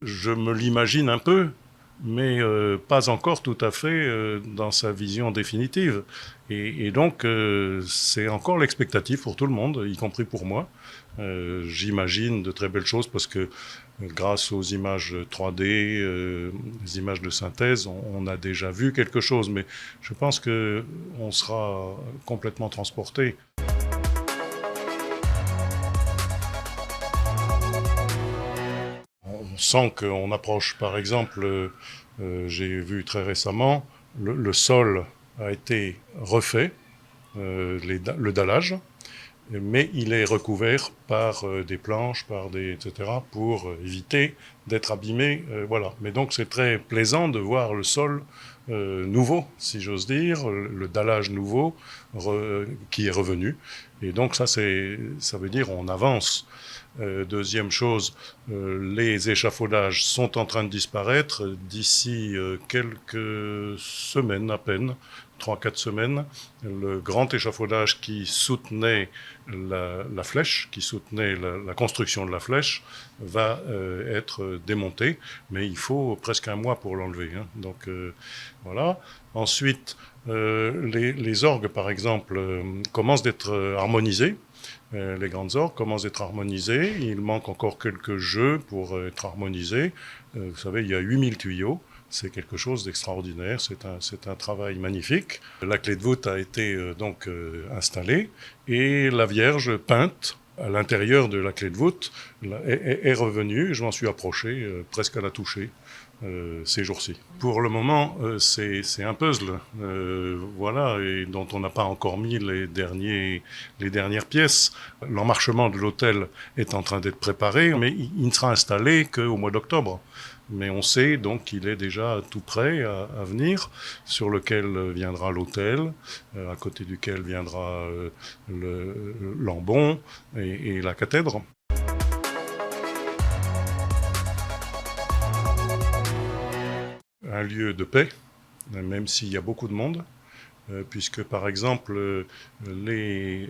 Je me l'imagine un peu, mais pas encore tout à fait dans sa vision définitive. Et donc, c'est encore l'expectative pour tout le monde, y compris pour moi. J'imagine de très belles choses parce que grâce aux images 3D, les images de synthèse, on a déjà vu quelque chose, mais je pense qu'on sera complètement transporté. On sent qu'on approche, par exemple, j'ai vu très récemment, le sol a été refait, le dallage, mais il est recouvert par des planches, etc., pour éviter d'être abîmé. Voilà. Mais donc c'est très plaisant de voir le sol nouveau, si j'ose dire, le dallage nouveau qui est revenu. Et donc ça veut dire on avance. Deuxième chose, les échafaudages sont en train de disparaître d'ici quelques semaines à peine, 3-4 semaines. Le grand échafaudage qui soutenait la flèche, qui soutenait la construction de la flèche, va être démonté, mais il faut presque un mois pour l'enlever. Hein. Donc voilà. Ensuite, les orgues, par exemple, commencent d'être harmonisés. Les grandes orgues commencent d'être harmonisées. Il manque encore quelques jeux pour être harmonisés. Vous savez, il y a 8000 tuyaux. C'est quelque chose d'extraordinaire. C'est un travail magnifique. La clé de voûte a été installée et la Vierge peinte à l'intérieur de la clé de voûte est revenue. Je m'en suis approché presque à la toucher. Ces jours-ci. Pour le moment, c'est un puzzle, voilà, et dont on n'a pas encore mis les dernières pièces. L'emmarchement de l'hôtel est en train d'être préparé, mais il ne sera installé qu'au mois d'octobre. Mais on sait donc qu'il est déjà tout prêt à venir, sur lequel viendra l'hôtel, à côté duquel viendra l'ambon et la cathèdre. Un lieu de paix, même s'il y a beaucoup de monde, puisque par exemple les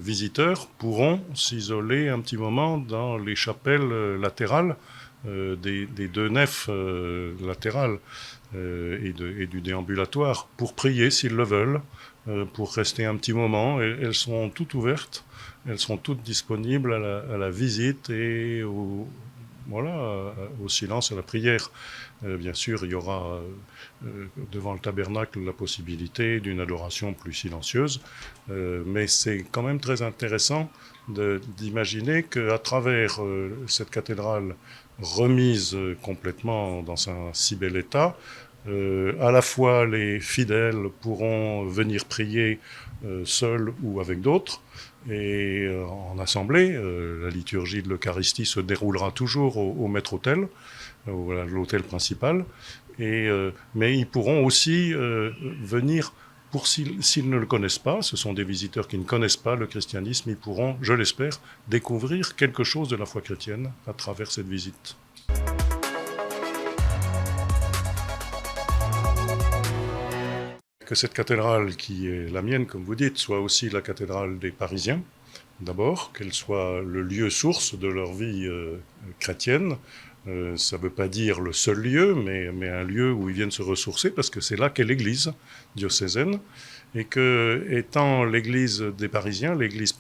visiteurs pourront s'isoler un petit moment dans les chapelles latérales des deux nefs latérales et du déambulatoire pour prier s'ils le veulent, pour rester un petit moment. Et elles sont toutes ouvertes, elles sont toutes disponibles à la visite et au silence, à la prière. Bien sûr, il y aura devant le tabernacle la possibilité d'une adoration plus silencieuse, mais c'est quand même très intéressant d'imaginer qu'à travers cette cathédrale remise complètement dans un si bel état, à la fois les fidèles pourront venir prier seuls ou avec d'autres, et en assemblée, la liturgie de l'Eucharistie se déroulera toujours au maître-autel, à l'autel principal, mais ils pourront aussi venir, pour s'ils ne le connaissent pas, ce sont des visiteurs qui ne connaissent pas le christianisme, ils pourront, je l'espère, découvrir quelque chose de la foi chrétienne à travers cette visite. Que cette cathédrale, qui est la mienne, comme vous dites, soit aussi la cathédrale des Parisiens, d'abord, qu'elle soit le lieu source de leur vie chrétienne. Ça ne veut pas dire le seul lieu, mais un lieu où ils viennent se ressourcer, parce que c'est là qu'est l'église diocésaine, et que, étant l'église des Parisiens, l'église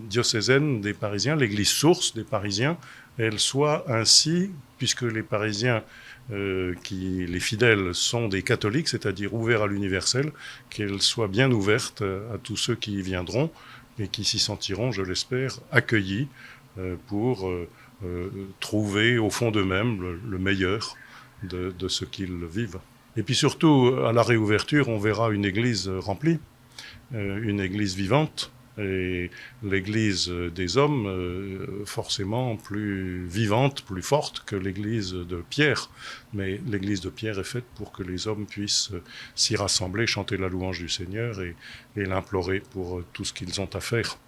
diocésaine des Parisiens, l'église source des Parisiens, elle soit ainsi, puisque les Parisiens, les fidèles sont des catholiques, c'est-à-dire ouverts à l'universel, qu'elle soit bien ouverte à tous ceux qui y viendront et qui s'y sentiront, je l'espère, accueillis pour trouver au fond d'eux-mêmes le meilleur de ce qu'ils vivent. Et puis surtout, à la réouverture, on verra une église remplie, une église vivante, et l'église des hommes forcément plus vivante, plus forte que l'église de Pierre. Mais l'église de Pierre est faite pour que les hommes puissent s'y rassembler, chanter la louange du Seigneur et l'implorer pour tout ce qu'ils ont à faire.